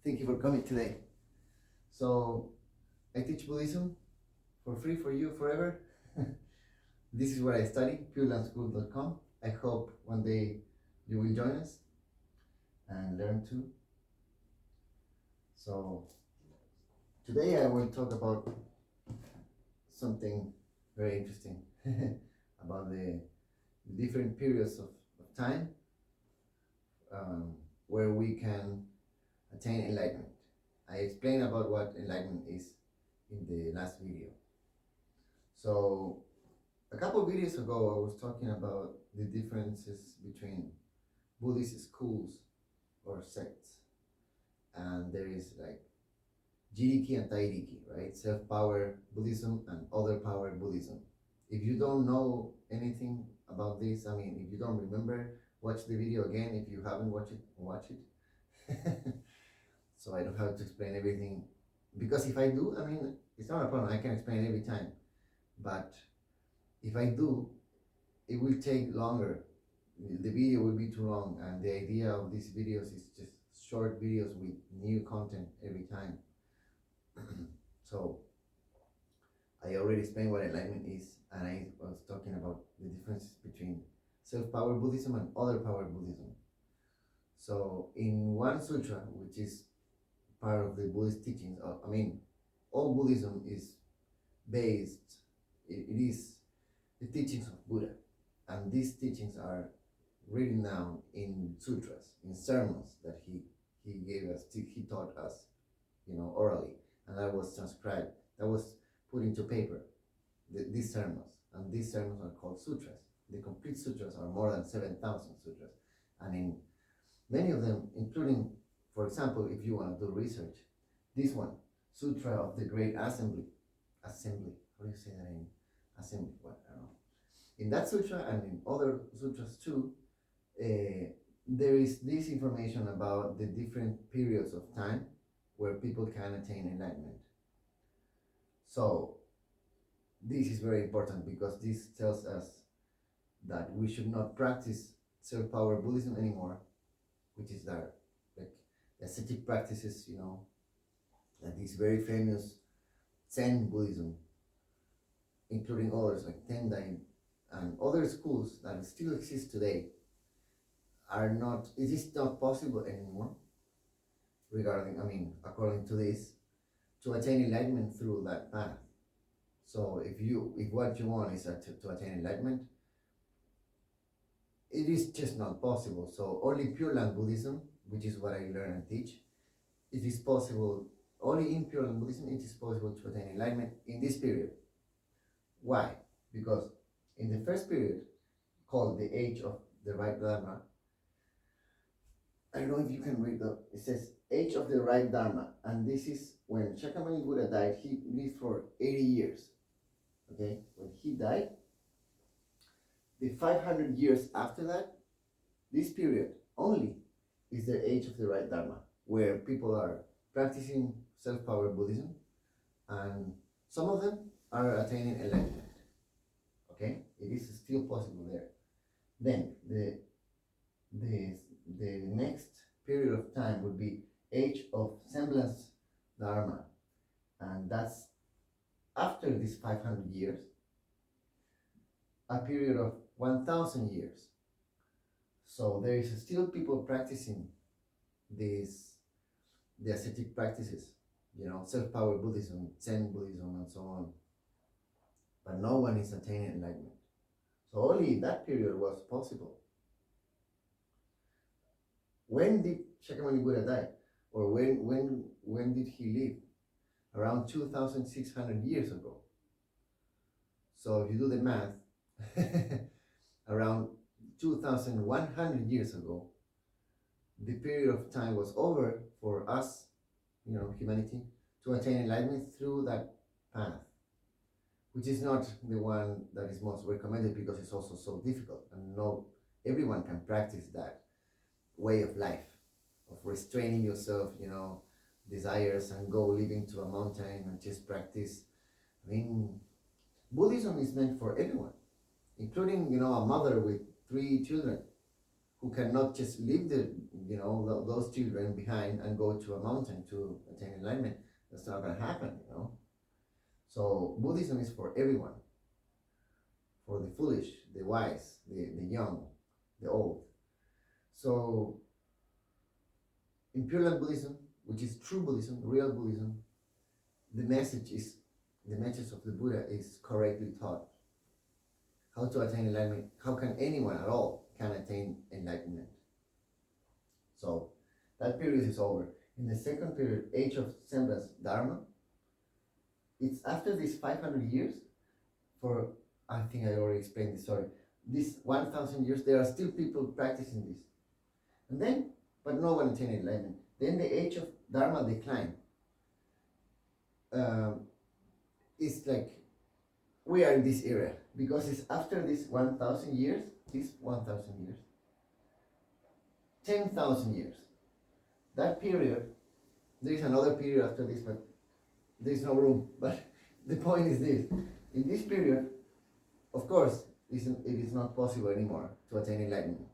Thank you for coming today. So, I teach Buddhism for free for you forever. This is where I study, purelandschool.com. I hope one day you will join us and learn too. So, today I will talk about something very interesting about the different periods of time where we can attain enlightenment. I explained about what enlightenment is in the last video. So a couple of videos ago, I was talking about the differences between Buddhist schools or sects, and there is like Jiriki and Tairiki, right? Self-power Buddhism and other power Buddhism. If you don't know anything about this, I mean, if you don't remember, watch the video again. If you haven't watched it, watch it. So I don't have to explain everything, because if I do, I mean, it's not a problem. I can explain every time, but if I do, it will take longer. The video will be too long, and the idea of these videos is just short videos with new content every time. So I already explained what enlightenment is, and I was talking about the differences between self-power Buddhism and other power Buddhism. So in one sutra, which is part of the Buddhist teachings, all Buddhism is based, it is the teachings of Buddha, and these teachings are written down in sutras, in sermons that he gave us, he taught us, orally, and that was transcribed, that was put into paper, these sermons, and these sermons are called sutras. The complete sutras are more than 7,000 sutras, and in many of them, including, for example, if you want to do research, this one, Sutra of the Great Assembly, how do you say that in assembly? What, I don't know. In that sutra and in other sutras too, there is this information about the different periods of time where people can attain enlightenment. So this is very important, because this tells us that we should not practice self-power Buddhism anymore, which is that like ascetic practices, like this very famous Zen Buddhism, including others like Tendai and other schools that still exist today, it is not possible anymore according to this, to attain enlightenment through that path. So if what you want is to attain enlightenment, it is just not possible. So only Pure Land Buddhism, which is what I learn and teach, it is possible, only in Pure Land Buddhism it is possible to attain enlightenment in this period. Why? Because in the first period, called the Age of the Right Dharma, I don't know if you can read it says Age of the Right Dharma, and this is when Shakyamuni Buddha died. He lived for 80 years. Okay, when he died, the 500 years after that, this period only is the Age of the Right Dharma, where people are practicing self-power Buddhism, and some of them are attaining enlightenment. Okay, it is still possible there. Then the next period of time would be Age of Semblance Dharma, and that's after these 500 years, a period of 1,000 years. So there is still people practicing the ascetic practices, self-power Buddhism, Zen Buddhism, and so on. But no one is attaining enlightenment. So only that period was possible. When did Shakyamuni Buddha die? Or when did he live? Around 2,600 years ago. So if you do the math, around 2,100 years ago, the period of time was over for us, humanity, to attain enlightenment through that path, which is not the one that is most recommended, because it's also so difficult, and not everyone can practice that way of life, of restraining yourself, desires, and go living to a mountain and just practice. Buddhism is meant for everyone, including, a mother with 3 children who cannot just leave those children behind and go to a mountain to attain enlightenment. That's not going to happen. So Buddhism is for everyone, for the foolish, the wise, the young, the old. So in Pure Land Buddhism, which is true Buddhism, real Buddhism, the message of the Buddha is correctly taught. How to attain enlightenment, how can anyone at all can attain enlightenment. So that period is over. In the second period, age of semblance Dharma, it's after these 500 years, I think I already explained this, sorry, this 1,000 years, there are still people practicing this. And then, but no one attained enlightenment. Then the age of Dharma decline. It's like, we are in this era, because it's after this 1,000 years, 10,000 years. That period, there is another period after this, but there is no room. But the point is this: in this period, of course, it is not possible anymore to attain enlightenment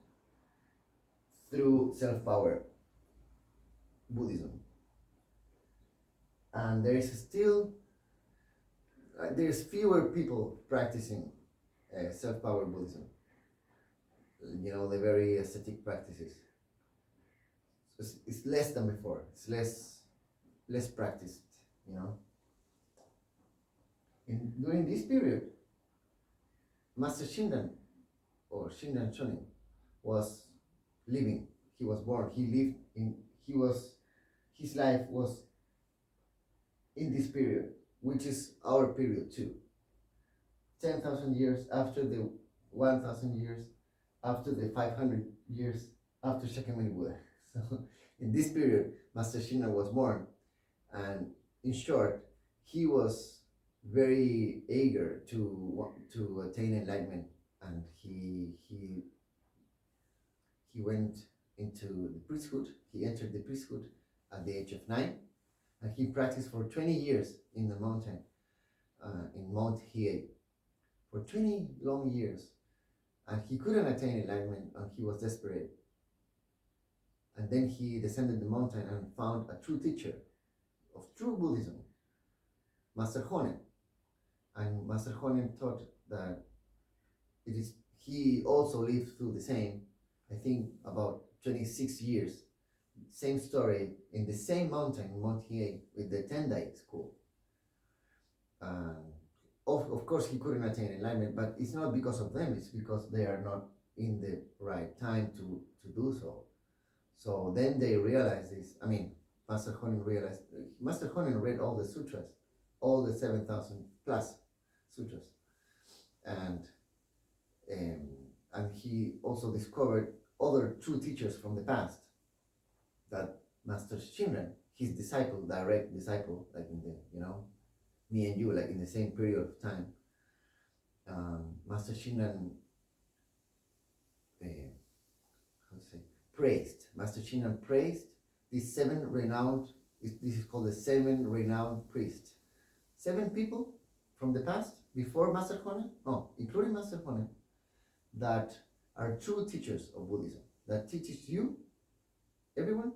through self-power Buddhism. And there is still, there's fewer people practicing self-power Buddhism. The very ascetic practices. It's less than before. It's less practiced. During this period, Master Shinran, or Shinran Shonin, was living. He was born. His life was in this period, which is our period too. 10,000 years after the 1,000 years, after the 500 years, after Shakyamuni Buddha. So in this period, Master Shinran was born, and in short, he was very eager to attain enlightenment, and he went into the priesthood. He entered the priesthood at the age of 9, and he practiced for 20 years in the mountain, in Mount Hiei, for 20 long years, and he couldn't attain enlightenment, and he was desperate. And then he descended the mountain and found a true teacher of true Buddhism, Master Honen. And Master Honen taught that he also lived through the same, I think about 26 years, same story, in the same mountain, Mount Hiei, with the Tendai school. Of course, he couldn't attain enlightenment, but it's not because of them, it's because they are not in the right time to do so. So then they realized this. Master Honen read all the sutras, all the 7,000 plus sutras, and he also discovered other true teachers from the past, that Master Shinran, his disciple, direct disciple, like in the, me and you, like in the same period of time, Master Shinran, Master Shinran praised these 7 renowned, this is called the 7 renowned priests. 7 people from the past, before Master Honen, including Master Honen, that are true teachers of Buddhism, that teaches you, everyone,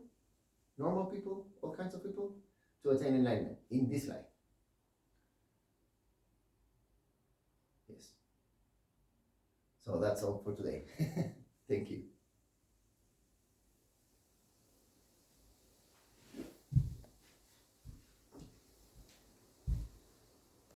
normal people, all kinds of people, to attain enlightenment in this life. Yes. So that's all for today. Thank you.